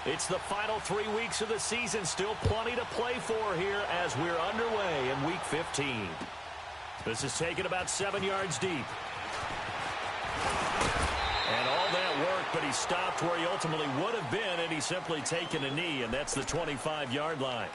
It's the final 3 weeks of the season. Still plenty to play for here as we're underway in Week 15. This is taken about 7 yards deep. And all that work, but he stopped where he ultimately would have been, and he's simply taken a knee, and that's the 25-yard line.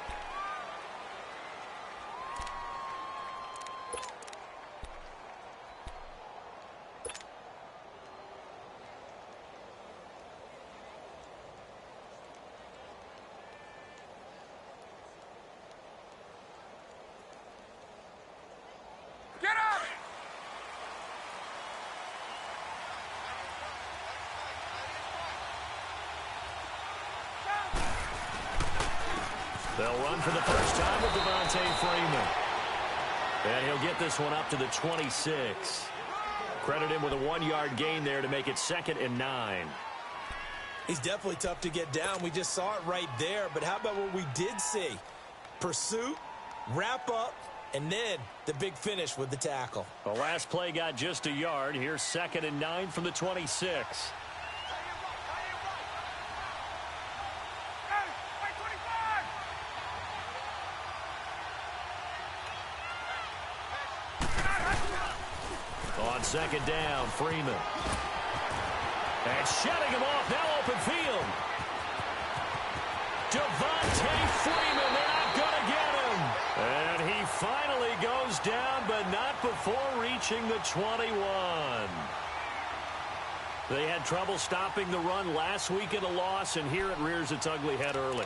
They'll run for the first time with Devontae Freeman. And he'll get this one up to the 26. Credit him with a 1-yard gain there to make it 2nd and 9. He's definitely tough to get down. We just saw it right there. But how about what we did see? Pursuit, wrap up, and then the big finish with the tackle. The last play got just a yard. Here's 2nd and 9 from the 26. On 2nd down, Freeman. And shutting him off, now open field. Devontae Freeman, they're not going to get him. And he finally goes down, but not before reaching the 21. They had trouble stopping the run last week in a loss, and here it rears its ugly head early.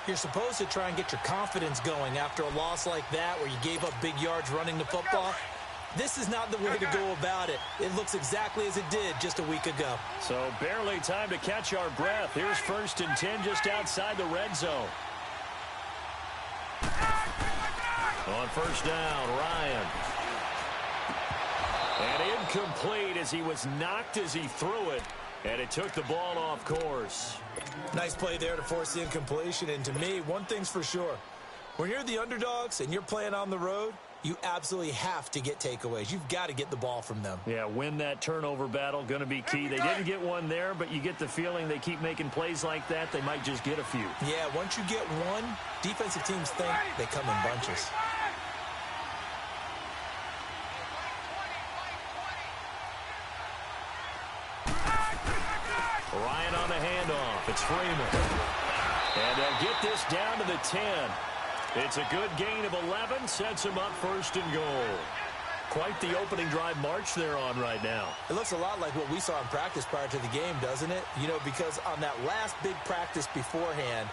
You're supposed to try and get your confidence going after a loss like that where you gave up big yards running the football. This is not the way to go about it. It looks exactly as it did just a week ago. So barely time to catch our breath. Here's 1st and 10 just outside the red zone. On 1st down, Ryan. And incomplete as he was knocked as he threw it. And it took the ball off course. Nice play there to force the incompletion. And to me, one thing's for sure. When you're the underdogs and you're playing on the road, you absolutely have to get takeaways. You've got to get the ball from them. Yeah, win that turnover battle, going to be key. They didn't get one there, but you get the feeling they keep making plays like that, they might just get a few. Yeah, once you get one, defensive teams think they come in bunches. Ryan on the handoff. It's Freeman. And they'll get this down to the 10. It's a good gain of 11, sets him up 1st and goal. Quite the opening drive march they're on right now. It looks a lot like what we saw in practice prior to the game, doesn't it? You know, because on that last big practice beforehand,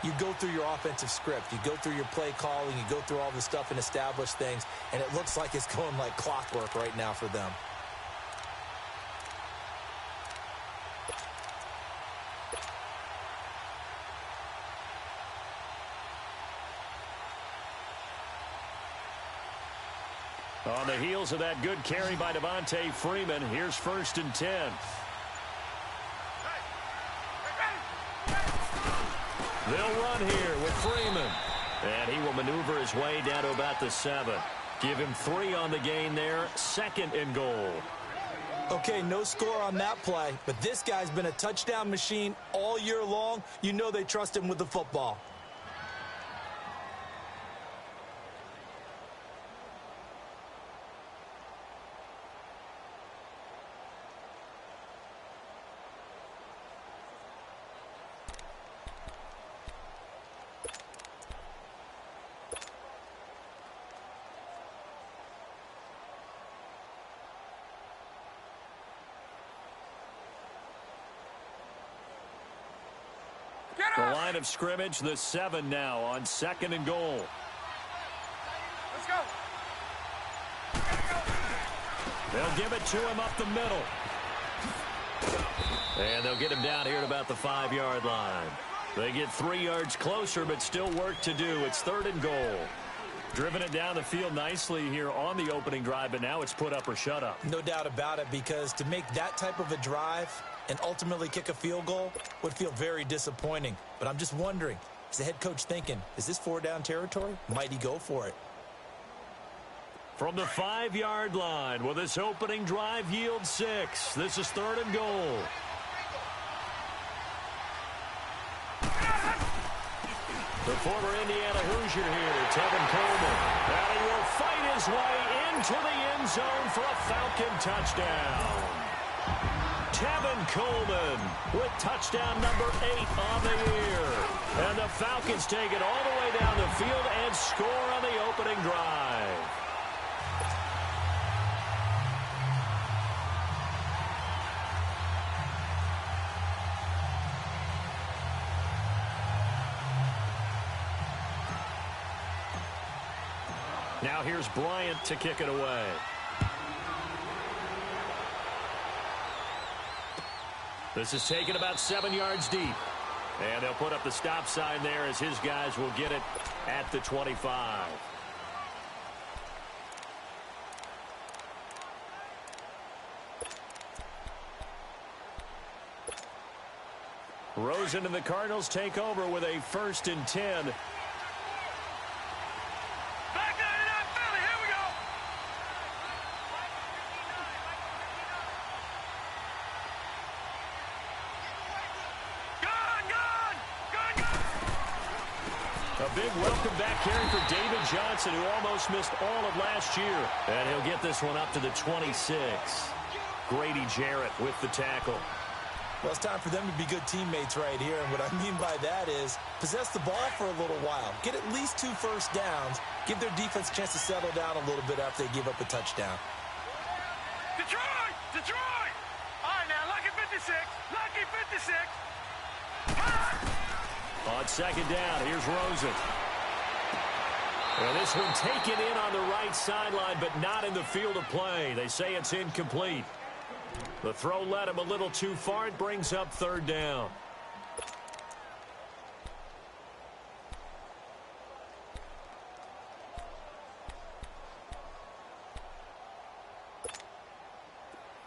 you go through your offensive script. You go through your play calling. You go through all the stuff and establish things. And it looks like it's going like clockwork right now for them. On the heels of that good carry by Devontae Freeman, here's 1st and 10. They'll run here with Freeman. And he will maneuver his way down to about the 7. Give him 3 on the gain there, 2nd and goal. Okay, no score on that play, but this guy's been a touchdown machine all year long. You know they trust him with the football. The line of scrimmage, the 7 now on 2nd and goal. Let's go. They'll give it to him up the middle. And they'll get him down here at about the 5-yard line. They get 3 yards closer, but still work to do. It's 3rd and goal. Driven it down the field nicely here on the opening drive, but now it's put up or shut up. No doubt about it, because to make that type of a drive and ultimately kick a field goal would feel very disappointing. But I'm just wondering, is the head coach thinking, is this 4-down territory? Might he go for it? From the 5-yard line, will this opening drive yield 6? This is 3rd and goal. The former Indiana Hoosier here, Tevin Coleman. And he will fight his way into the end zone for a Falcon touchdown. Tevin Coleman with touchdown number 8 on the year. And the Falcons take it all the way down the field and score on the opening drive. Now here's Bryant to kick it away. This is taken about 7 yards deep. And they'll put up the stop sign there as his guys will get it at the 25. Rosen and the Cardinals take over with a 1st and 10. A big welcome back carry for David Johnson, who almost missed all of last year. And he'll get this one up to the 26. Grady Jarrett with the tackle. Well, it's time for them to be good teammates right here. And what I mean by that is possess the ball for a little while. Get at least 2 first downs. Give their defense a chance to settle down a little bit after they give up a touchdown. Detroit! Detroit! All right, now, lucky 56. Lucky 56. On 2nd down, here's Rosen. Well, this one taken in on the right sideline, but not in the field of play. They say it's incomplete. The throw led him a little too far. It brings up 3rd down.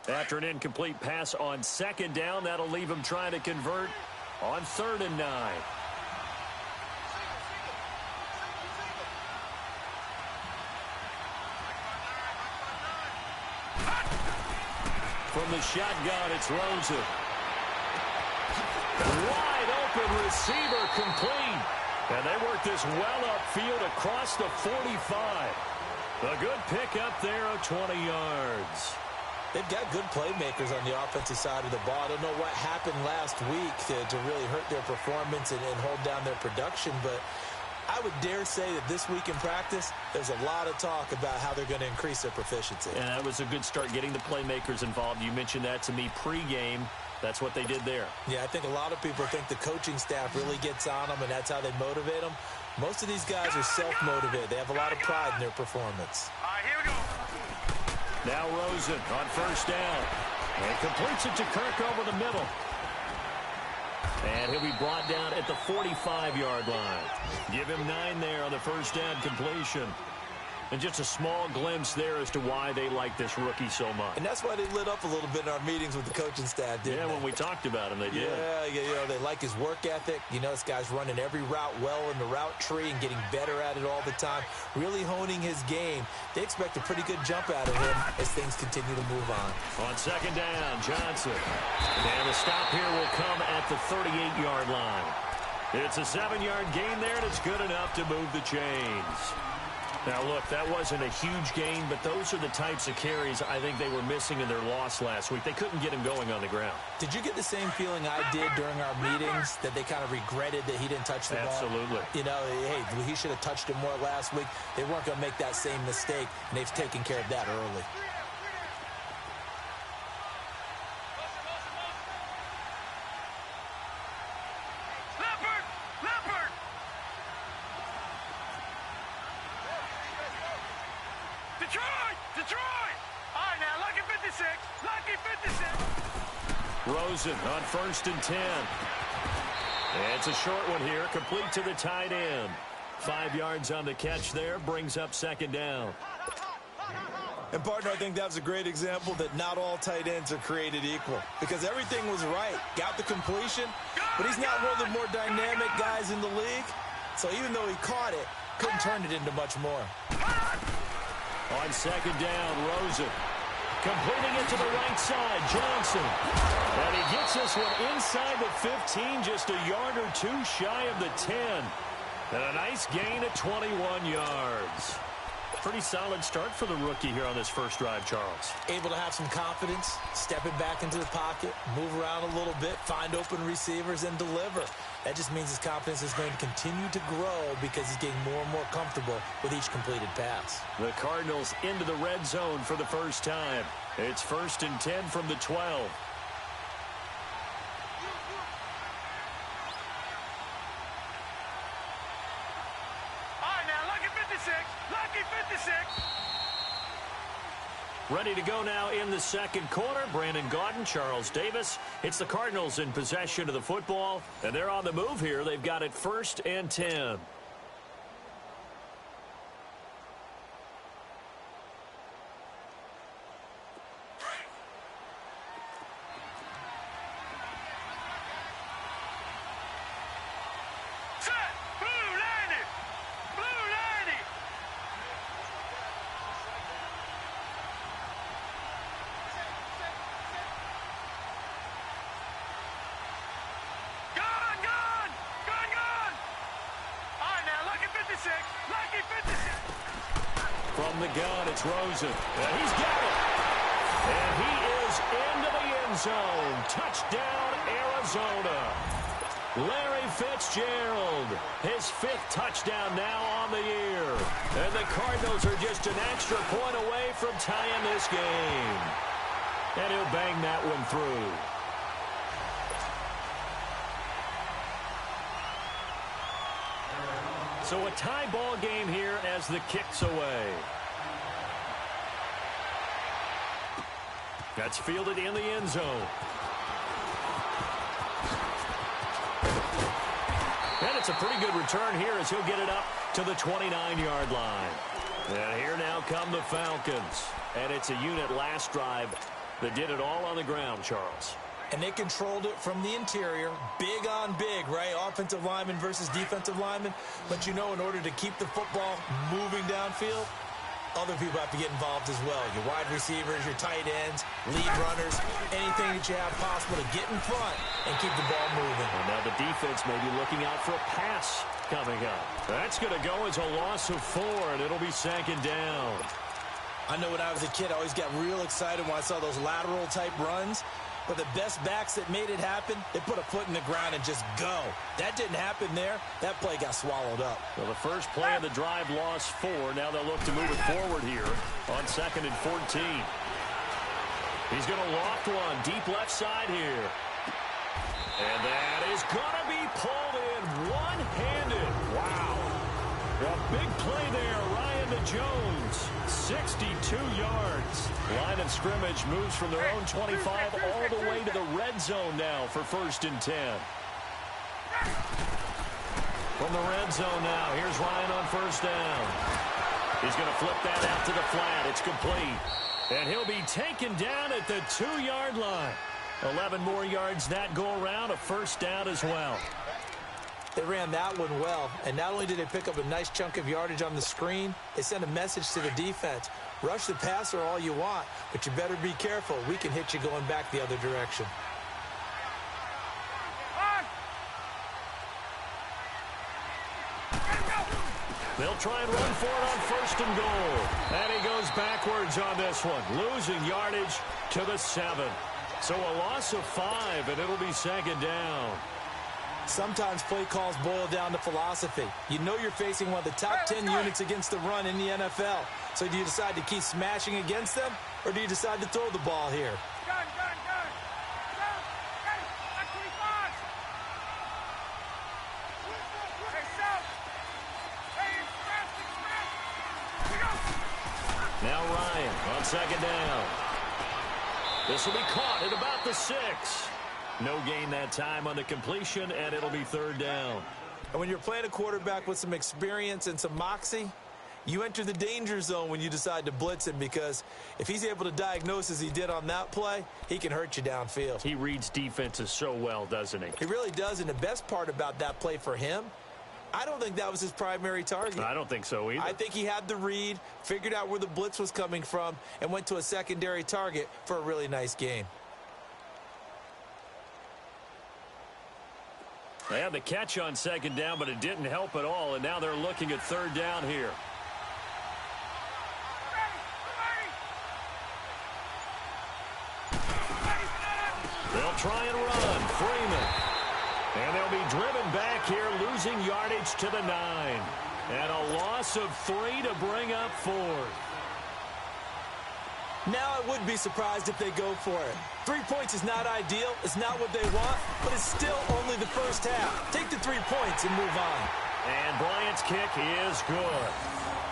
After an incomplete pass on 2nd down, that'll leave him trying to convert on 3rd and 9. From the shotgun, it's Rosen. Wide open receiver complete. And they work this well upfield across the 45. A good pickup there of 20 yards. They've got good playmakers on the offensive side of the ball. I don't know what happened last week to really hurt their performance and hold down their production, but I would dare say that this week in practice, there's a lot of talk about how they're going to increase their proficiency. And that was a good start, getting the playmakers involved. You mentioned that to me pregame. That's what they did there. Yeah, I think a lot of people think the coaching staff really gets on them, and that's how they motivate them. Most of these guys are self-motivated. They have a lot of pride in their performance. All right, here we go. Now Rosen on 1st down. And completes it to Kirk over the middle. And he'll be brought down at the 45-yard line. Give him 9 there on the 1st down completion. And just a small glimpse there as to why they like this rookie so much. And that's why they lit up a little bit in our meetings with the coaching staff, didn't they? Yeah, when we talked about him, they did. Yeah, they like his work ethic. You know, this guy's running every route well in the route tree and getting better at it all the time, really honing his game. They expect a pretty good jump out of him as things continue to move on. On 2nd down, Johnson. And the stop here will come at the 38-yard line. It's a 7-yard gain there, and it's good enough to move the chains. Now, look, that wasn't a huge gain, but those are the types of carries I think they were missing in their loss last week. They couldn't get him going on the ground. Did you get the same feeling I did during our meetings, that they kind of regretted that he didn't touch the ball? Absolutely. You know, hey, he should have touched it more last week. They weren't going to make that same mistake, and they've taken care of that early. Detroit! All right, now, lucky 56. Lucky 56. Rosen on 1st and 10. It's a short one here, complete to the tight end. 5 yards on the catch there, brings up 2nd down. And, partner, I think that was a great example that not all tight ends are created equal, because everything was right. Got the completion, but he's not one of the more dynamic guys in the league. So even though he caught it, couldn't turn it into much more. On 2nd down, Rosen. Completing it to the right side, Johnson. And he gets this one inside the 15, just a yard or two shy of the 10. And a nice gain of 21 yards. Pretty solid start for the rookie here on this first drive, Charles. Able to have some confidence, stepping back into the pocket, move around a little bit, find open receivers, and deliver. That just means his confidence is going to continue to grow because he's getting more and more comfortable with each completed pass. The Cardinals into the red zone for the first time. It's 1st and 10 from the 12. Ready to go now in the second quarter. Brandon Gaudin, Charles Davis. It's the Cardinals in possession of the football, and they're on the move here. They've got it 1st and 10. From the gun, it's Rosen. And he's got it. And he is into the end zone. Touchdown, Arizona. Larry Fitzgerald, his 5th touchdown now on the year. And the Cardinals are just an extra point away from tying this game. And he'll bang that one through. So a tie ball game here as the kick's away. That's fielded in the end zone. And it's a pretty good return here as he'll get it up to the 29-yard line. And here now come the Falcons. And it's a unit last drive that did it all on the ground, Charles. And they controlled it from the interior, big on big, right? Offensive lineman versus defensive lineman. But you know, in order to keep the football moving downfield, other people have to get involved as well. Your wide receivers, your tight ends, lead runners, anything that you have possible to get in front and keep the ball moving. And now the defense may be looking out for a pass coming up. That's going to go as a loss of 4, and it'll be 2nd down. I know when I was a kid, I always got real excited when I saw those lateral-type runs. But the best backs that made it happen, they put a foot in the ground and just go. That didn't happen there. That play got swallowed up. Well, the first play of the drive lost 4. Now they'll look to move it forward here on 2nd and 14. He's going to loft one deep left side here. And that is going to be pulled in one-handed. Wow. A big play there. Ryan to Jones. 62 yards. Line of scrimmage moves from their own 25 all the way to the red zone now for 1st and 10. From the red zone now, here's Ryan on 1st down. He's going to flip that out to the flat. It's complete. And he'll be taken down at the 2-yard line. 11 more yards that go around, a 1st down as well. They ran that one well, and not only did they pick up a nice chunk of yardage on the screen, they sent a message to the defense. Rush the passer all you want, but you better be careful. We can hit you going back the other direction. They'll try and run for it on 1st and goal. And he goes backwards on this one, losing yardage to the 7. So a loss of 5, and it'll be 2nd down. Sometimes play calls boil down to philosophy. You know you're facing one of the top 10 units against the run in the NFL. So do you decide to keep smashing against them, or do you decide to throw the ball here? Gun. Hey, 25. Hey, South. Hey, express. We go. Now Ryan on 2nd down. This will be caught at about the 6. No gain that time on the completion, and it'll be 3rd down. And when you're playing a quarterback with some experience and some moxie, you enter the danger zone when you decide to blitz him, because if he's able to diagnose as he did on that play, he can hurt you downfield. He reads defenses so well, doesn't he? He really does, and the best part about that play for him, I don't think that was his primary target. I don't think so either. I think he had the read, figured out where the blitz was coming from, and went to a secondary target for a really nice game. They had the catch on second down, but it didn't help at all, and now they're looking at third down here. They'll try and run. Freeman. And they'll be driven back here, losing yardage to the 9. And a loss of 3 to bring up 4. Now I would be surprised if they go for it. 3 points is not ideal. It's not what they want, but it's still only the first half. Take the 3 points and move on. And Bryant's kick is good.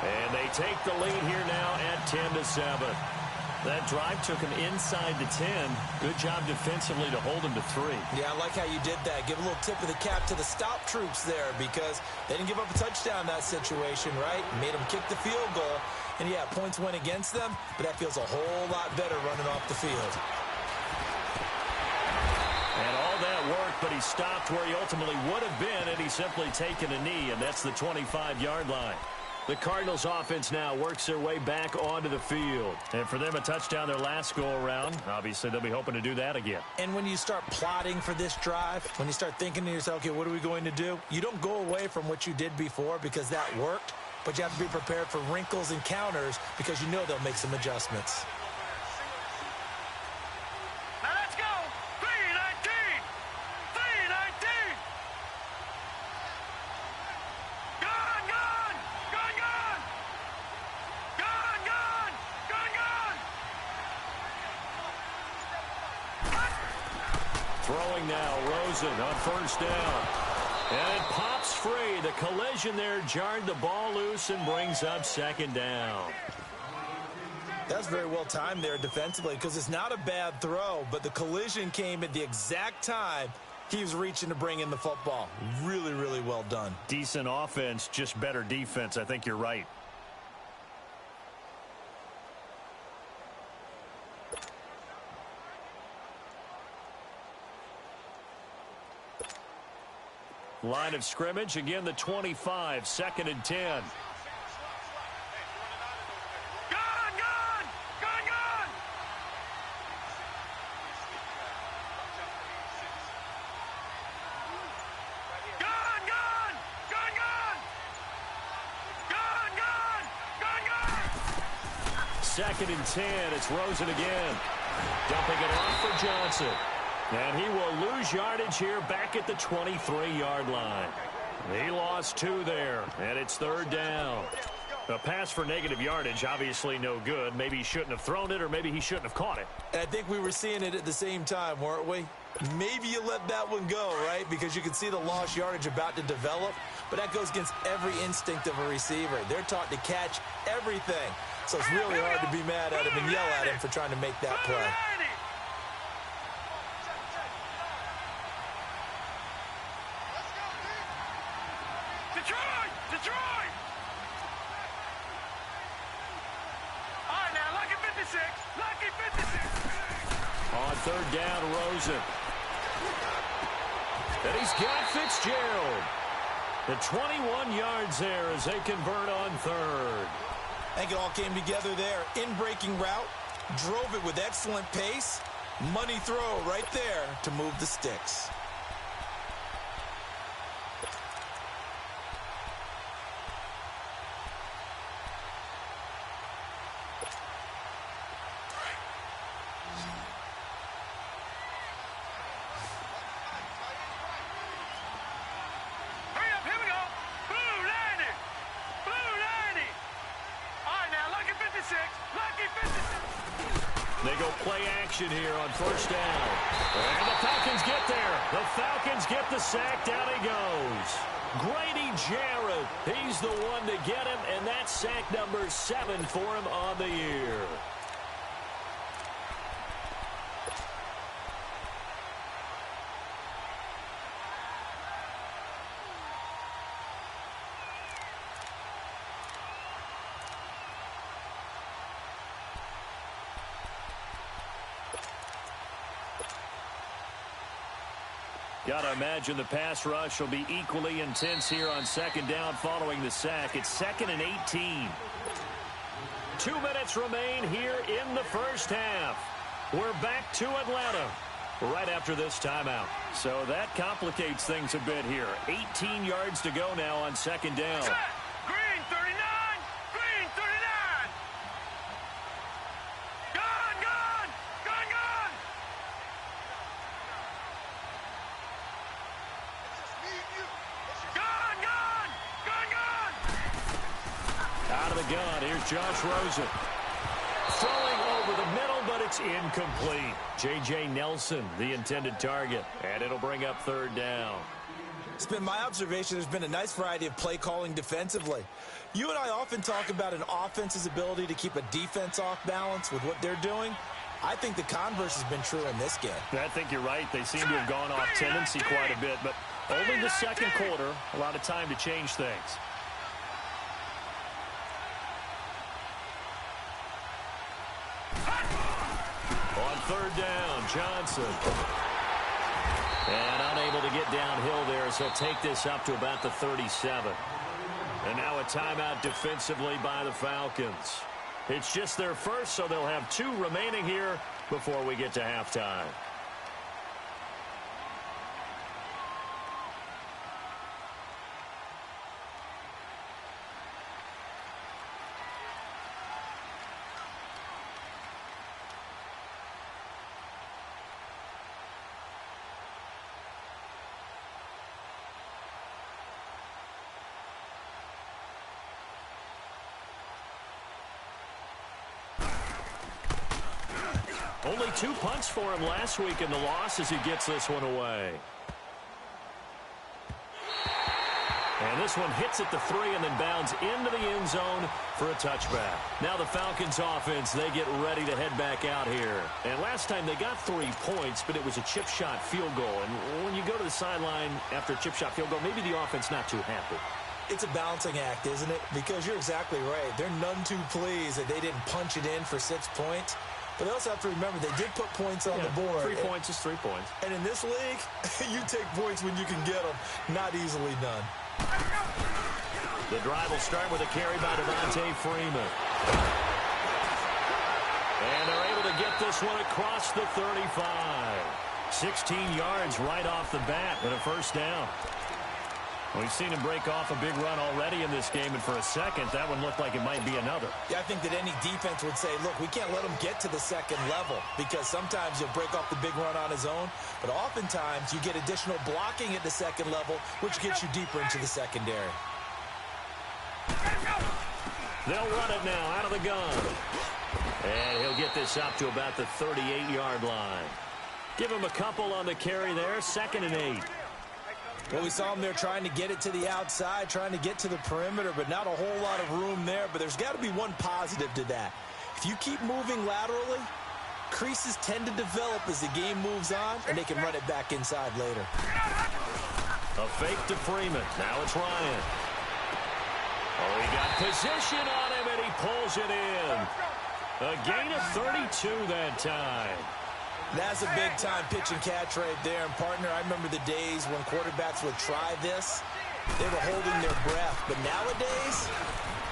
And they take the lead here now at 10-7. That drive took him inside the 10. Good job defensively to hold him to 3. Yeah, I like how you did that. Give a little tip of the cap to the stop troops there because they didn't give up a touchdown in that situation, right? Made them kick the field goal. And, yeah, points went against them, but that feels a whole lot better running off the field. And all that worked, but he stopped where he ultimately would have been had he simply taken a knee, and that's the 25-yard line. The Cardinals offense now works their way back onto the field. And for them, a touchdown their last go-around. Obviously, they'll be hoping to do that again. And when you start plotting for this drive, when you start thinking to yourself, okay, what are we going to do? You don't go away from what you did before because that worked, but you have to be prepared for wrinkles and counters because you know they'll make some adjustments. Now let's go. 3-19. 3-19. Gone, gone. Gone, gone. Gone, gone. Gone, gone. Throwing now, Rosen on first down. And it pops free. The collision there jarred the ball loose and brings up second down. That's very well timed there defensively because it's not a bad throw, but the collision came at the exact time he was reaching to bring in the football. Really, really well done. Decent offense, just better defense. I think you're right. Line of scrimmage, again the 25, 2nd and 10. Gone, gone. Gone, gone. Gone, gone. Gone, gone. Gone, gone. Gone, gone. 2nd and 10, it's Rosen again. Dumping it off for Johnson. And he will lose yardage here back at the 23-yard line. He lost 2 there, and it's third down. A pass for negative yardage, obviously no good. Maybe he shouldn't have thrown it, or maybe he shouldn't have caught it. And I think we were seeing it at the same time, weren't we? Maybe you let that one go, right? Because you can see the lost yardage about to develop, but that goes against every instinct of a receiver. They're taught to catch everything. So it's really hard to be mad at him and yell at him for trying to make that play. Detroit! Detroit! All right, now, lucky 56. Lucky 56. On third down, Rosen. And he's got Fitzgerald. The 21 yards there as they convert on third. I think it all came together there. In-breaking route, drove it with excellent pace. Money throw right there to move the sticks. They go play action here on first down. And the Falcons get there. The Falcons get the sack. Down he goes. Grady Jarrett. He's the one to get him, and that's sack number 7 for him on the year. Got to imagine the pass rush will be equally intense here on second down following the sack. It's 2nd and 18. 2 minutes remain here in the first half. We're back to Atlanta. right after this timeout. So that complicates things a bit here. 18 yards to go now on second down. Set. Green 39. Green 39. Gone, gone. Gone, gone. Gone, gone. Gone, gone. Out of the gun, here's Josh Rosen. Throwing over the middle, but it's incomplete. J.J. Nelson, the intended target, and it'll bring up third down. It's been my observation there's been a nice variety of play calling defensively. You and I often talk about an offense's ability to keep a defense off balance with what they're doing. I think the converse has been true in this game. I think you're right. They seem to have gone off tendency quite a bit, but only the second quarter, a lot of time to change things. On third down, Johnson. And unable to get downhill there, so take this up to about the 37. And now a timeout defensively by the Falcons. It's just their first, so they'll have 2 remaining here before we get to halftime. Only 2 punts for him last week in the loss as he gets this one away. And this one hits at the 3 and then bounds into the end zone for a touchback. Now the Falcons offense, they get ready to head back out here. And last time they got 3 points, but it was a chip shot field goal. And when you go to the sideline after a chip shot field goal, maybe the offense not too happy. It's a balancing act, isn't it? Because you're exactly right. They're none too pleased that they didn't punch it in for 6 points. But they also have to remember they did put points on the board. 3 points is 3 points. And in this league, you take points when you can get them. Not easily done. The drive will start with a carry by Devontae Freeman. And they're able to get this one across the 35. 16 yards right off the bat with a first down. We've seen him break off a big run already in this game, and for a second, that one looked like it might be another. Yeah, I think that any defense would say, look, we can't let him get to the second level because sometimes he'll break off the big run on his own, but oftentimes you get additional blocking at the second level, which gets you deeper into the secondary. They'll run it now out of the gun. And he'll get this up to about the 38-yard line. Give him a couple on the carry there, 2nd and 8. Well, we saw him there trying to get it to the outside, trying to get to the perimeter, but not a whole lot of room there. But there's got to be one positive to that. If you keep moving laterally, creases tend to develop as the game moves on, and they can run it back inside later. A fake to Freeman. Now it's Ryan. Oh, he got position on him, and he pulls it in. A gain of 32 that time. That's a big-time pitch and catch right there. And, partner, I remember the days when quarterbacks would try this. They were holding their breath. But nowadays,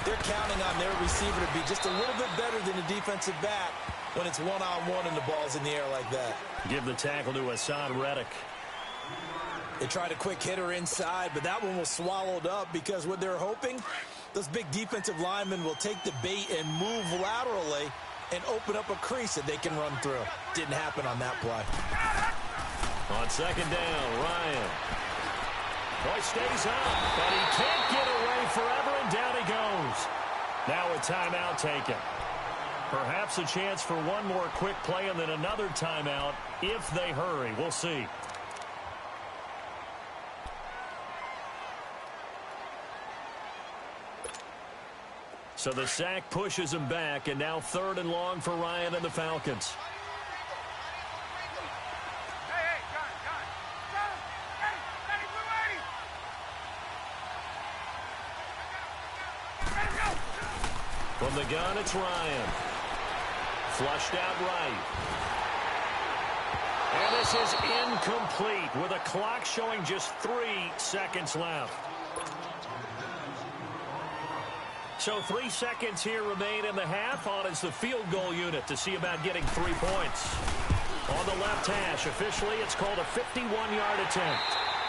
they're counting on their receiver to be just a little bit better than the defensive back when it's one-on-one and the ball's in the air like that. Give the tackle to Hassan Reddick. They tried a quick hitter inside, but that one was swallowed up because what they're hoping, those big defensive linemen will take the bait and move laterally and open up a crease that they can run through. Didn't happen on that play. On second down, Ryan. Boy stays up, but he can't get away forever, and down he goes. Now a timeout taken. Perhaps a chance for one more quick play and then another timeout if they hurry. We'll see. So the sack pushes him back, and now 3rd and long for Ryan and the Falcons. Hey, John. Hey, From the gun, it's Ryan. Flushed out right. And this is incomplete with a clock showing just 3 seconds left. So 3 seconds here remain in the half. On is the field goal unit to see about getting 3 points. On the left hash, officially it's called a 51-yard attempt.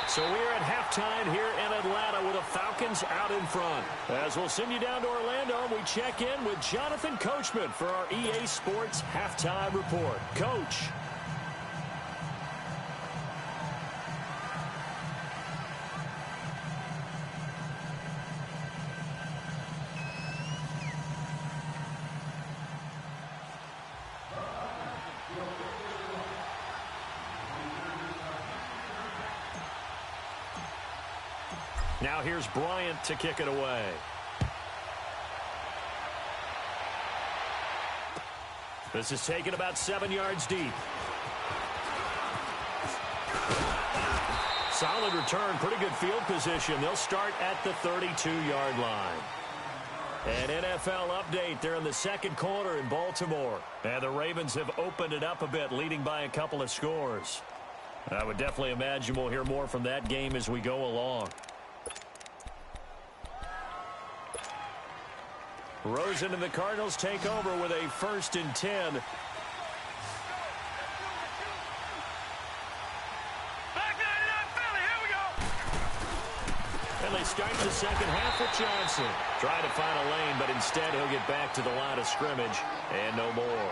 So we're at halftime here in Atlanta with the Falcons out in front. As we'll send you down to Orlando, we check in with Jonathan Coachman for our EA Sports Halftime Report. Coach. Now here's Bryant to kick it away. This is taken about 7 yards deep. Solid return, pretty good field position. They'll start at the 32-yard line. An NFL update. They're in the second quarter in Baltimore. And the Ravens have opened it up a bit, leading by a couple of scores. I would definitely imagine we'll hear more from that game as we go along. Rosen and the Cardinals take over with a 1st and 10. And they start the second half with Johnson. Try to find a lane, but instead he'll get back to the line of scrimmage. And no more.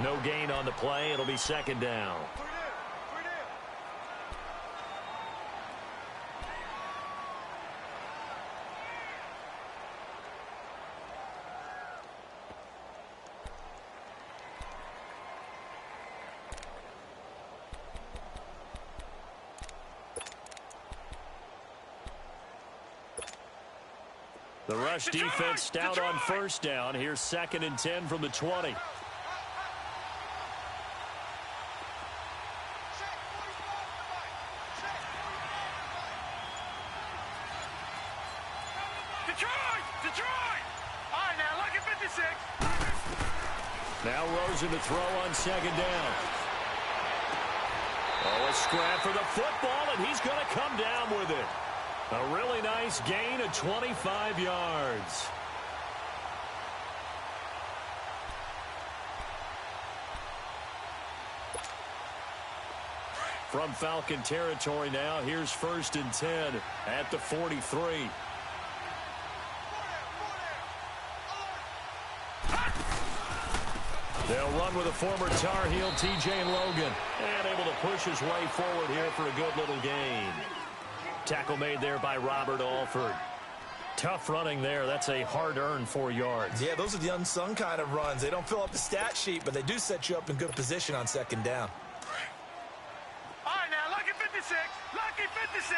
No gain on the play. It'll be 2nd down. The rush defense stout on 1st down. Here's 2nd and 10 from the 20. Detroit! All right, now, lucky 56. Now Rosen to throw on 2nd down. Oh, a scrap for the football, and he's going to come down with it. A really nice gain of 25 yards. From Falcon territory now, here's 1st and 10 at the 43. They'll run with a former Tar Heel, T.J. Logan, and able to push his way forward here for a good little gain. Tackle made there by Robert Alford. Tough running there. That's a hard-earned 4 yards. Yeah, those are the unsung kind of runs. They don't fill up the stat sheet, but they do set you up in good position on 2nd down. All right, now, lucky 56. Lucky 56.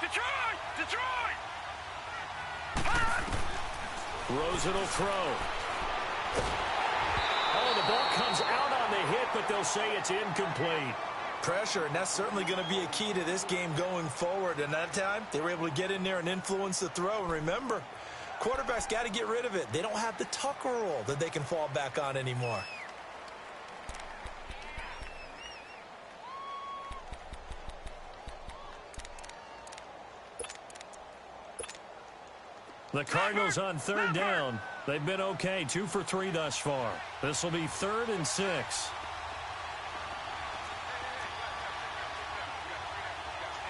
Detroit! Rosen will throw. Oh, the ball comes out on the hit, but they'll say it's incomplete. Pressure, and that's certainly going to be a key to this game going forward. And that time, they were able to get in there and influence the throw. And remember, quarterbacks got to get rid of it. They don't have the Tucker rule that they can fall back on anymore. The Cardinals on 3rd down. They've been okay, 2 for 3 thus far. This will be 3rd and 6.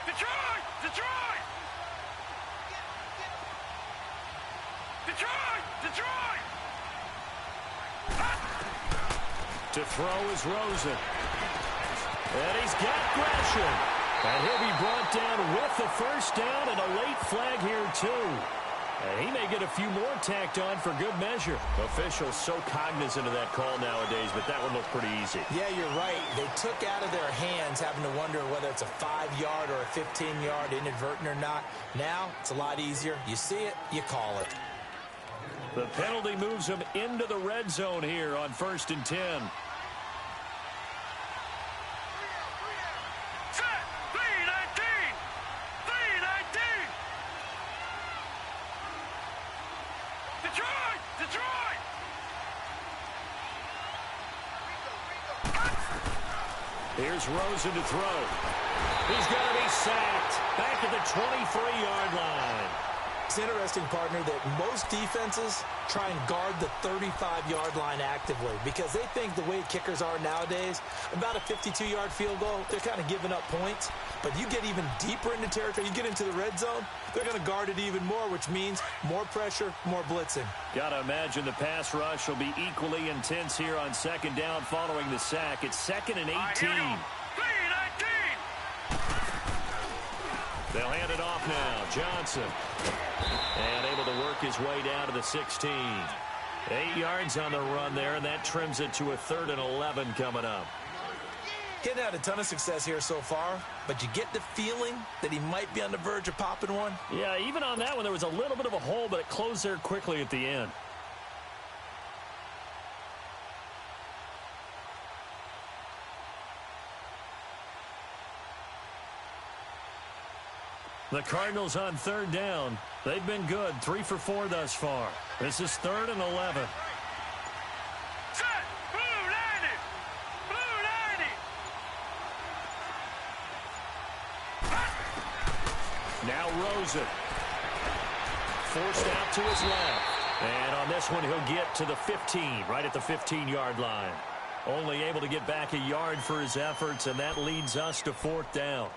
Detroit! To throw is Rosen. And he's got Gresham. And he'll be brought down with the 1st down and a late flag here, too. And he may get a few more tacked on for good measure. Officials so cognizant of that call nowadays, but that one looked pretty easy. Yeah, you're right. They took out of their hands having to wonder whether it's a 5-yard or a 15-yard inadvertent or not. Now, it's a lot easier. You see it, you call it. The penalty moves him into the red zone here on 1st and 10. Here's Rosen to throw. He's going to be sacked. Back at the 23-yard line. It's interesting, partner, that most defenses try and guard the 35-yard line actively because they think the way kickers are nowadays, about a 52-yard field goal, they're kind of giving up points. But you get even deeper into territory, you get into the red zone, they're going to guard it even more, which means more pressure, more blitzing. Got to imagine the pass rush will be equally intense here on second down following the sack. It's 2nd and 18. They'll hand it off now. Johnson. And able to work his way down to the 16. 8 yards on the run there, and that trims it to a 3rd and 11 coming up. Getting had a ton of success here so far, but you get the feeling that he might be on the verge of popping one. Yeah, even on that one, there was a little bit of a hole, but it closed there quickly at the end. The Cardinals on 3rd down. They've been good, 3 for 4 thus far. This is 3rd and 11. Set! Blue 90! Blue 90! Now Rosen. Forced out to his left. And on this one, he'll get to the 15, right at the 15-yard line. Only able to get back a yard for his efforts, and that leads us to 4th down.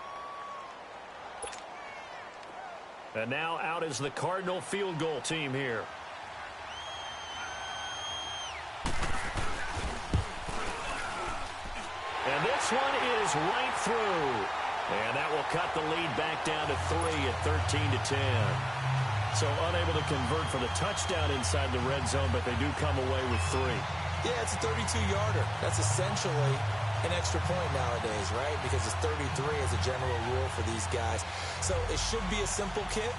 And now out is the Cardinal field goal team here. And this one is right through. And that will cut the lead back down to 3 at 13-10. So unable to convert for the touchdown inside the red zone, but they do come away with 3. Yeah, it's a 32-yarder. That's essentially an extra point nowadays, right? Because it's 33 as a general rule for these guys. So it should be a simple kick.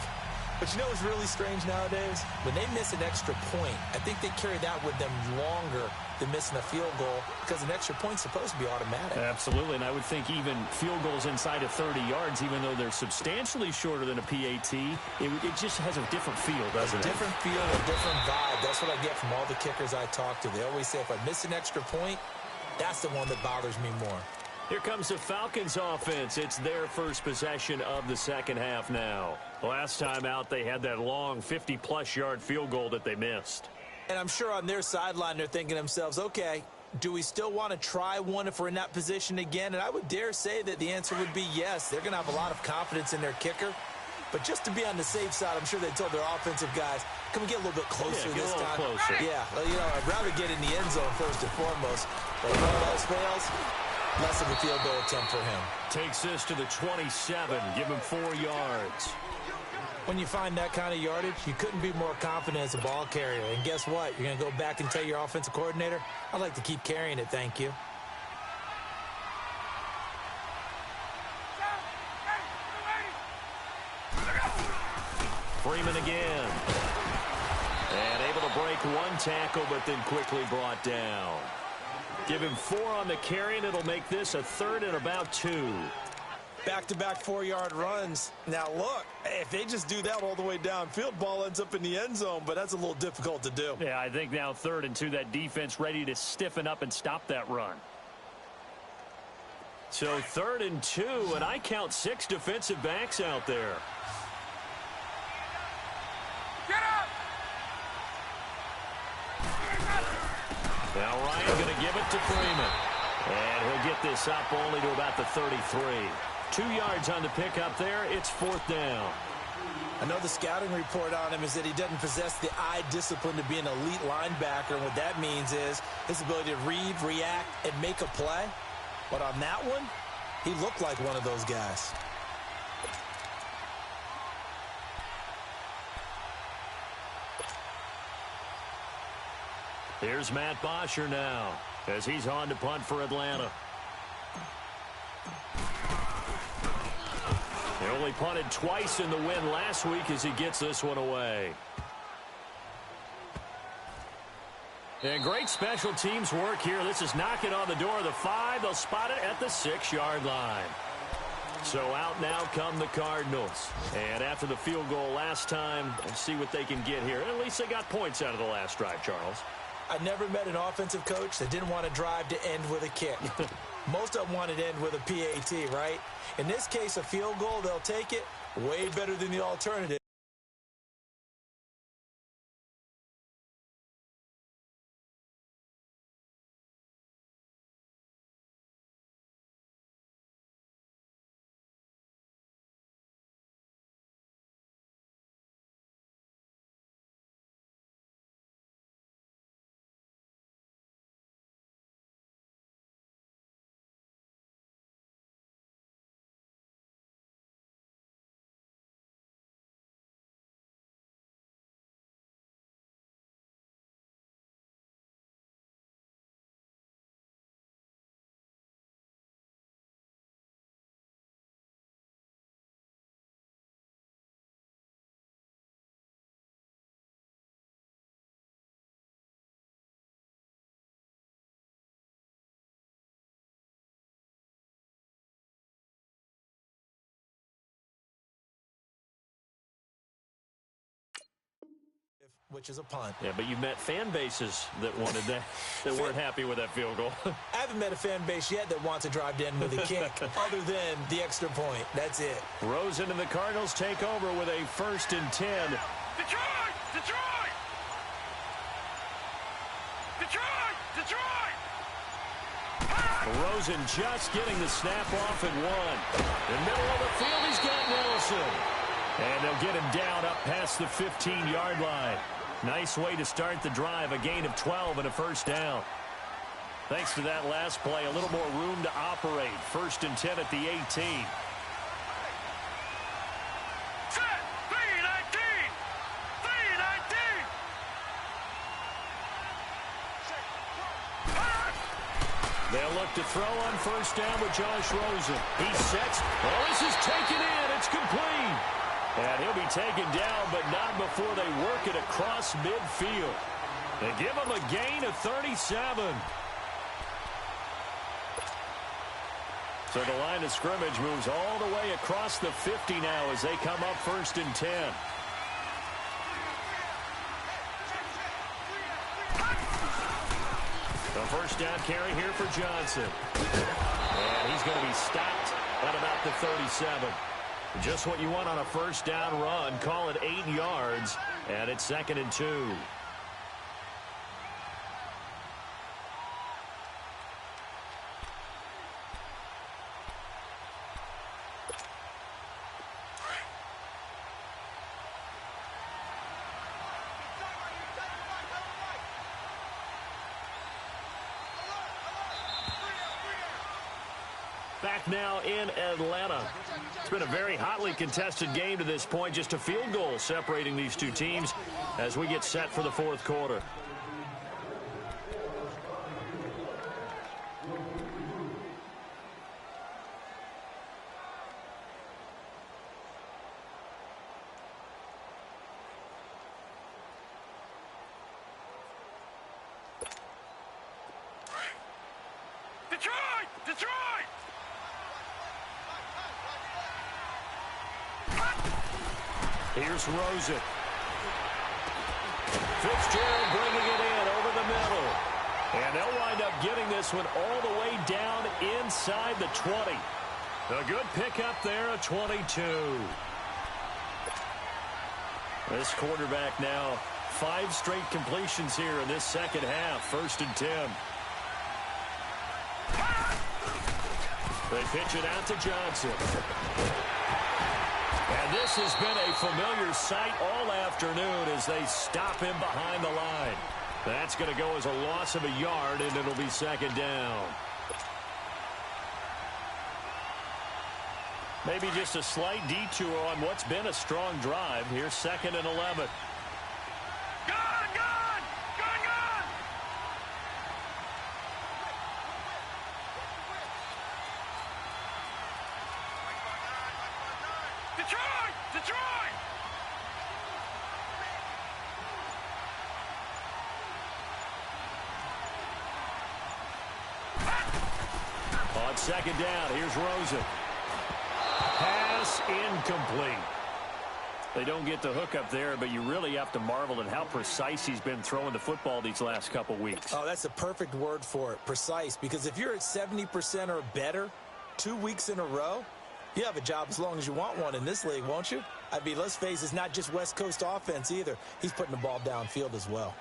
But you know what's really strange nowadays? When they miss an extra point, I think they carry that with them longer than missing a field goal because an extra point's supposed to be automatic. Absolutely, and I would think even field goals inside of 30 yards, even though they're substantially shorter than a PAT, it just has a different feel, doesn't it? A different feel, a different vibe. That's what I get from all the kickers I talk to. They always say if I miss an extra point, that's the one that bothers me more. Here comes the Falcons offense. It's their first possession of the second half now. Last time out, they had that long 50-plus yard field goal that they missed. And I'm sure on their sideline, they're thinking to themselves, okay, do we still want to try one if we're in that position again? And I would dare say that the answer would be yes. They're going to have a lot of confidence in their kicker. But just to be on the safe side, I'm sure they told their offensive guys, can we get a little bit closer this time? Closer. Yeah, well, you know, I'd rather get in the end zone first and foremost. But if all else fails, less of a field goal attempt for him. Takes this to the 27. Give him 4 yards. When you find that kind of yardage, you couldn't be more confident as a ball carrier. And guess what? You're going to go back and tell your offensive coordinator, I'd like to keep carrying it, thank you. Freeman again. And able to break one tackle, but then quickly brought down. Give him 4 on the carry, and it'll make this a 3rd and about 2. Back-to-back 4-yard runs. Now, look, if they just do that all the way downfield, ball ends up in the end zone, but that's a little difficult to do. Yeah, I think now 3rd and 2, that defense ready to stiffen up and stop that run. So 3rd and 2, and I count 6 defensive backs out there. Get up! Now Ryan going to give it to Freeman. And he'll get this up only to about the 33. 2 yards on the pickup there. It's 4th down. I know the scouting report on him is that he doesn't possess the eye discipline to be an elite linebacker. And what that means is his ability to read, react, and make a play. But on that one, he looked like one of those guys. Here's Matt Bosher now as he's on to punt for Atlanta. He only punted twice in the win last week as he gets this one away. And great special teams work here. This is knocking on the door of the 5. They'll spot it at the 6-yard line. So out now come the Cardinals. And after the field goal last time, let's see what they can get here. At least they got points out of the last drive, Charles. I never met an offensive coach that didn't want to drive to end with a kick. Most of them want it to end with a PAT, right? In this case, a field goal, they'll take it. Way better than the alternative. Which is a punt. Yeah, but you've met fan bases that wanted that, that weren't happy with that field goal. I haven't met a fan base yet that wants to drive to end with a kick other than the extra point. That's it. Rosen and the Cardinals take over with a 1st and 10. Detroit! Detroit! Detroit! Detroit! Rosen just getting the snap off and one. In the middle of the field, he's got Nelson. And they'll get him down up past the 15-yard line. Nice way to start the drive, a gain of 12 and a 1st down. Thanks to that last play, a little more room to operate. 1st and 10 at the 18. Set! 3-19! 3-19! They'll look to throw on 1st down with Josh Rosen. He sets. Oh, this is taken in. It's complete. And he'll be taken down, but not before they work it across midfield. They give him a gain of 37. So the line of scrimmage moves all the way across the 50 now as they come up 1st and 10. The 1st down carry here for Johnson. And he's going to be stopped at about the 37. Just what you want on a 1st down run. Call it 8 yards, and it's 2nd and 2. Back now in Atlanta. It's been a very hotly contested game to this point. Just a field goal separating these two teams as we get set for the 4th quarter. Detroit! Detroit! Here's Rosen. Fitzgerald bringing it in over the middle. And they'll wind up getting this one all the way down inside the 20. A good pickup there, a 22. This quarterback now 5 straight completions here in this 2nd half. 1st and 10. They pitch it out to Johnson. And this has been a familiar sight all afternoon as they stop him behind the line. That's going to go as a loss of a yard, and it'll be 2nd down. Maybe just a slight detour on what's been a strong drive. Here's 2nd and 11. Detroit! Detroit! On 2nd down, here's Rosen. Pass incomplete. They don't get the hook up there, but you really have to marvel at how precise he's been throwing the football these last couple weeks. Oh, that's the perfect word for it, precise. Because if you're at 70% or better 2 weeks in a row, you have a job as long as you want one in this league, won't you? I mean, let's face it, it's not just West Coast offense either. He's putting the ball downfield as well.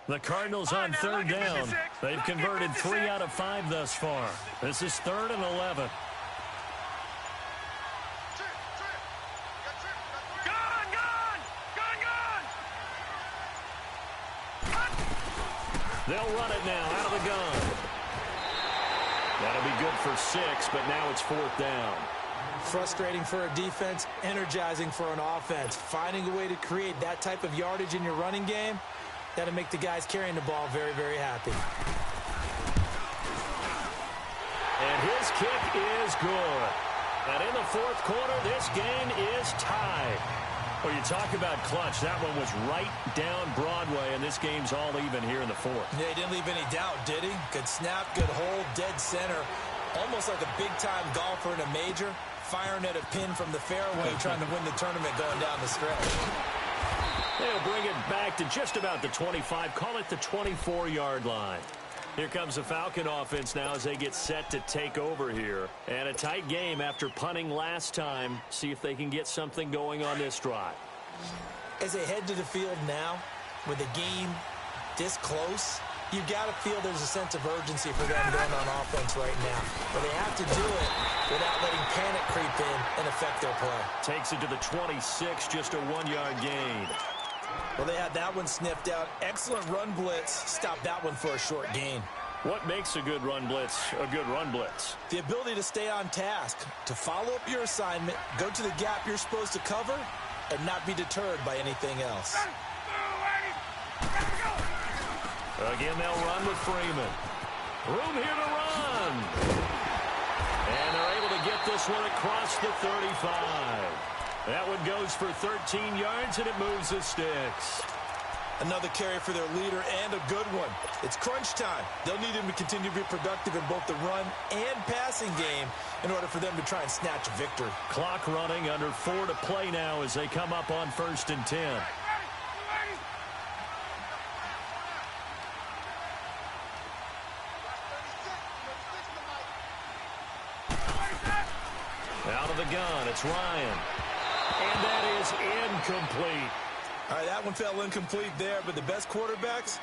The Cardinals on third down. They've converted 3 out of 5 thus far. This is 3rd and 11. They'll run it now out of the gun. That'll be good for 6, but now it's 4th down. Frustrating for a defense, energizing for an offense. Finding a way to create that type of yardage in your running game, that'll make the guys carrying the ball very, very happy. And his kick is good. And in the 4th quarter, this game is tied. Well, you talk about clutch. That one was right down Broadway, and this game's all even here in the 4th. Yeah, he didn't leave any doubt, did he? Good snap, good hold, dead center. Almost like a big-time golfer in a major, firing at a pin from the fairway, trying to win the tournament going down the stretch. They'll bring it back to just about the 25. Call it the 24-yard line. Here comes the Falcon offense now as they get set to take over here. And a tight game after punting last time. See if they can get something going on this drive. As they head to the field now, with the game this close, you got to feel there's a sense of urgency for them going on offense right now. But they have to do it without letting panic creep in and affect their play. Takes it to the 26, just a 1-yard gain. Well, they had that one sniffed out. Excellent run blitz. Stopped that one for a short gain. What makes a good run blitz a good run blitz? The ability to stay on task, to follow up your assignment, go to the gap you're supposed to cover, and not be deterred by anything else. Again, they'll run with Freeman. Room here to run. And they're able to get this one across the 35. That one goes for 13 yards, and it moves the sticks. Another carry for their leader, and a good one. It's crunch time. They'll need him to continue to be productive in both the run and passing game in order for them to try and snatch a victory. Clock running, under 4 to play now as they come up on 1st and 10. Out of the gun, it's Ryan. And that is incomplete. All right, that one fell incomplete there, but the best quarterbacks,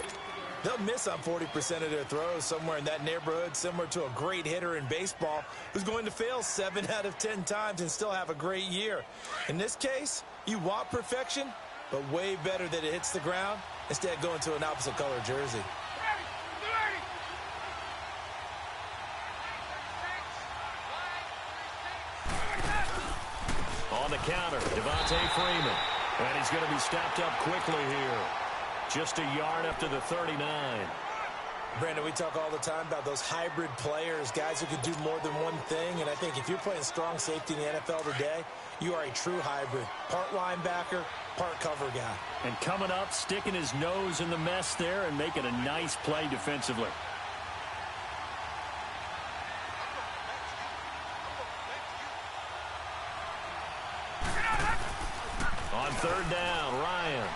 they'll miss on 40% of their throws, somewhere in that neighborhood, similar to a great hitter in baseball who's going to fail 7 out of 10 times and still have a great year. In this case, you want perfection, but way better that it hits the ground instead of going to an opposite color jersey. On the counter, Devontae Freeman. And he's going to be stopped up quickly here. Just a yard up to the 39. Brandon, we talk all the time about those hybrid players, guys who could do more than one thing. And I think if you're playing strong safety in the NFL today, you are a true hybrid. Part linebacker, part cover guy. And coming up, sticking his nose in the mess there and making a nice play defensively. On 3rd down, Ryan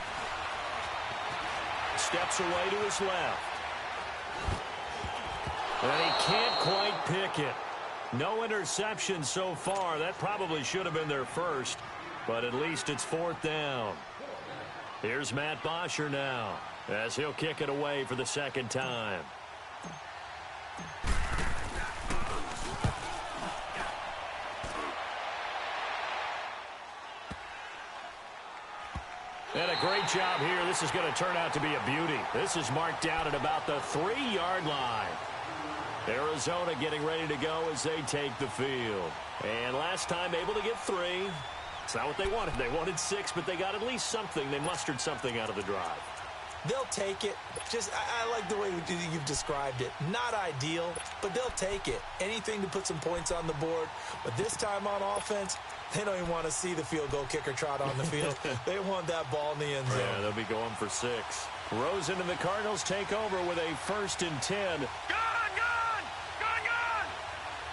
steps away to his left. And he can't quite pick it. No interception so far. That probably should have been their first, but at least it's 4th down. Here's Matt Bosher now as he'll kick it away for the 2nd time. And a great job here. This is going to turn out to be a beauty. This is marked down at about the 3-yard line. Arizona getting ready to go as they take the field. And last time able to get 3. It's not what they wanted. They wanted 6, but they got at least something. They mustered something out of the drive. They'll take it. I like the way you've described it. Not ideal, but they'll take it. Anything to put some points on the board. But this time on offense, they don't even want to see the field goal kicker trot on the field. They want that ball in the end zone. Yeah, they'll be going for 6. Rosen and the Cardinals take over with a 1st and 10. Gone!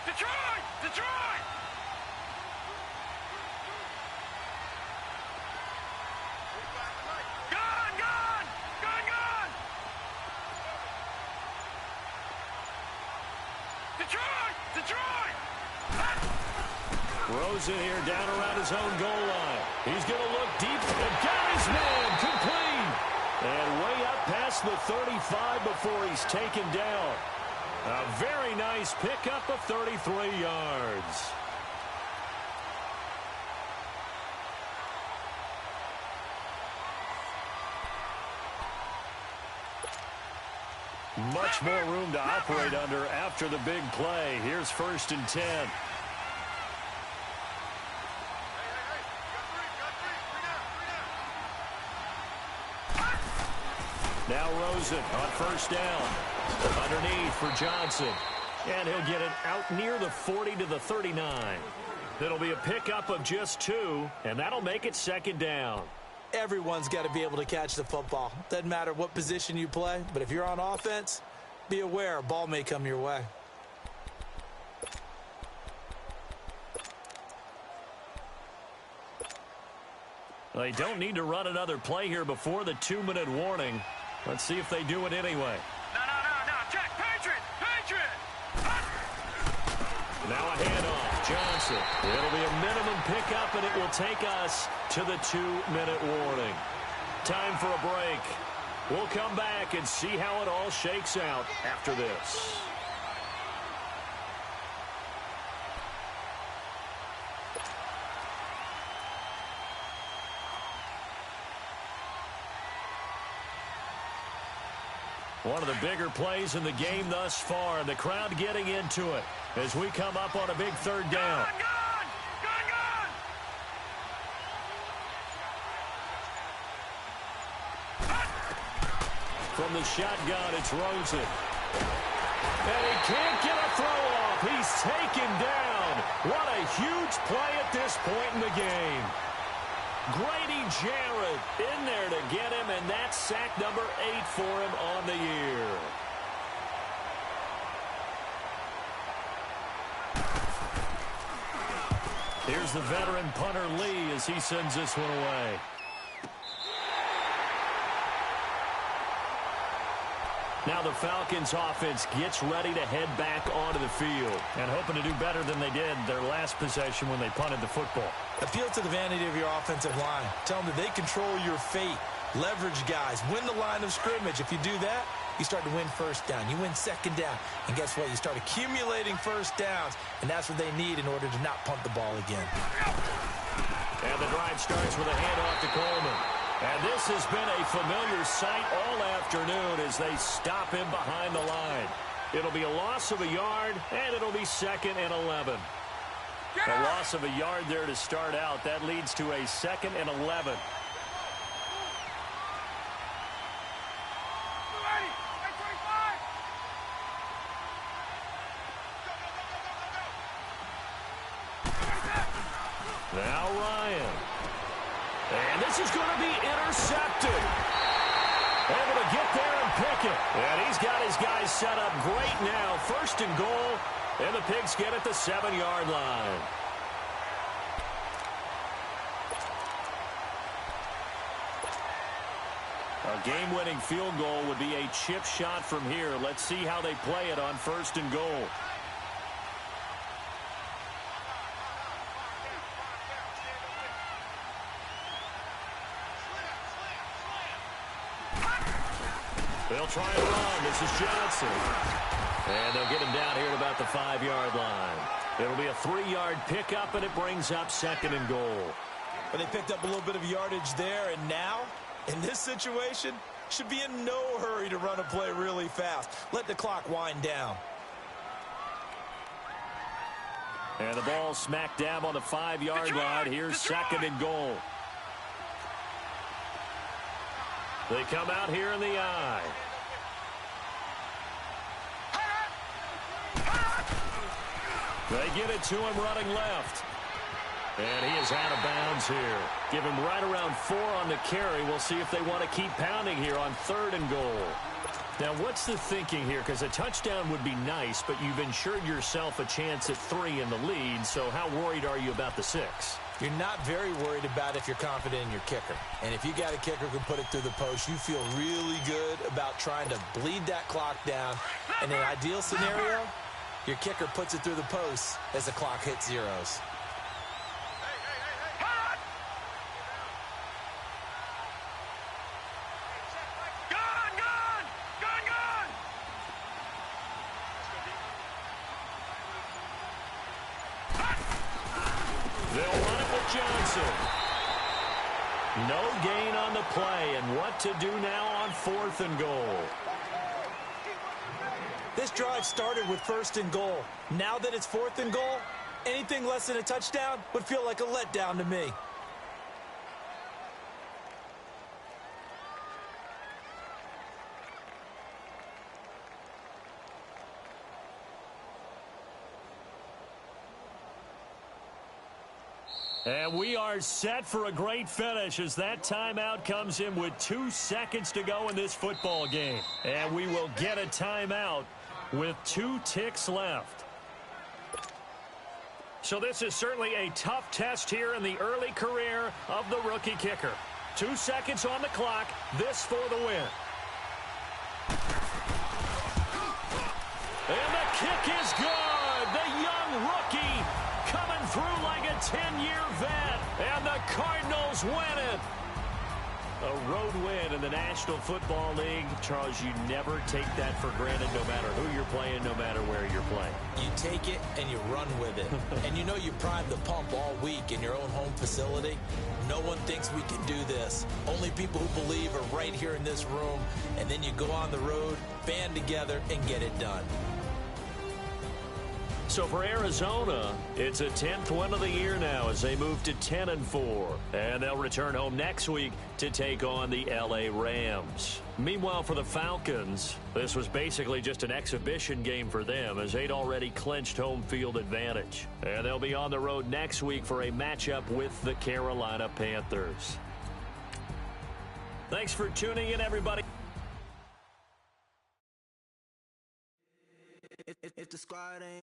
Detroit! Detroit! Rosen here down around his own goal line. He's going to look deep and got his man complete. And way up past the 35 before he's taken down. A very nice pickup of 33 yards. Much more room to operate under after the big play. Here's 1st and 10. Now Rosen on 1st down. Underneath for Johnson. And he'll get it out near the 40 to the 39. It'll be a pickup of just 2, and that'll make it 2nd down. Everyone's got to be able to catch the football. Doesn't matter what position you play, but if you're on offense, be aware a ball may come your way. They don't need to run another play here before the 2-minute warning. Let's see if they do it anyway. No. Check. Patriot! Now a handoff. Johnson. It'll be a minimum pickup, and it will take us to the 2-minute warning. Time for a break. We'll come back and see how it all shakes out after this. One of the bigger plays in the game thus far, and the crowd getting into it as we come up on a big 3rd down. Gun! From the shotgun, it's Rosen. And he can't get a throw off. He's taken down. What a huge play at this point in the game. Grady Jarrett in there to get him, and that's sack number 8 for him on the year. Here's the veteran punter Lee as he sends this one away. Now the Falcons offense gets ready to head back onto the field and hoping to do better than they did their last possession when they punted the football. Appeal to the vanity of your offensive line. Tell them that they control your fate. Leverage guys. Win the line of scrimmage. If you do that, you start to win 1st down. You win 2nd down. And guess what? You start accumulating 1st downs. And that's what they need in order to not punt the ball again. And the drive starts with a handoff to Coleman. And this has been a familiar sight all afternoon as they stop him behind the line. It'll be a loss of a yard, and it'll be 2nd and 11. A loss of a yard there to start out. That leads to a 2nd and 11. Now Ryan. And this is going to be intercepted. Able to get there and pick it. And he's got his guys set up great now. 1st and goal. And the Pigs get at the 7-yard line. A game-winning field goal would be a chip shot from here. Let's see how they play it on 1st and goal. They'll try and run. This is Johnson. And they'll get him down here at about the 5-yard line. It'll be a 3-yard pickup, and it brings up 2nd and goal. But they picked up a little bit of yardage there, and now, in this situation, should be in no hurry to run a play really fast. Let the clock wind down. And the ball smack dab on the 5-yard line. Here's 2nd and goal. They come out here in the eye. They get it to him running left. And he is out of bounds here. Give him right around 4 on the carry. We'll see if they want to keep pounding here on 3rd and goal. Now, what's the thinking here? Because a touchdown would be nice, but you've ensured yourself a chance at 3 in the lead. So how worried are you about the 6? You're not very worried about if you're confident in your kicker. And if you got a kicker who can put it through the post, you feel really good about trying to bleed that clock down. In an ideal scenario, Your kicker puts it through the post as the clock hits zeros. They'll run it with Johnson. No gain on the play, and what to do now on 4th and goal. This drive started with 1st and goal. Now that it's 4th and goal, anything less than a touchdown would feel like a letdown to me. And we are set for a great finish as that timeout comes in with 2 seconds to go in this football game. And we will get a timeout with 2 ticks left. So this is certainly a tough test here in the early career of the rookie kicker. 2 seconds on the clock. This for the win. And the kick is good. The young rookie coming through like a 10-year vet. And the Cardinals win it. A road win in the National Football League. Charles, you never take that for granted no matter who you're playing, no matter where you're playing. You take it and you run with it. And you know you primed the pump all week in your own home facility. No one thinks we can do this. Only people who believe are right here in this room. And then you go on the road, band together, and get it done. So for Arizona, it's a 10th win of the year now as they move to 10-4. And they'll return home next week to take on the L.A. Rams. Meanwhile, for the Falcons, this was basically just an exhibition game for them as they'd already clinched home field advantage. And they'll be on the road next week for a matchup with the Carolina Panthers. Thanks for tuning in, everybody. If the squad ain't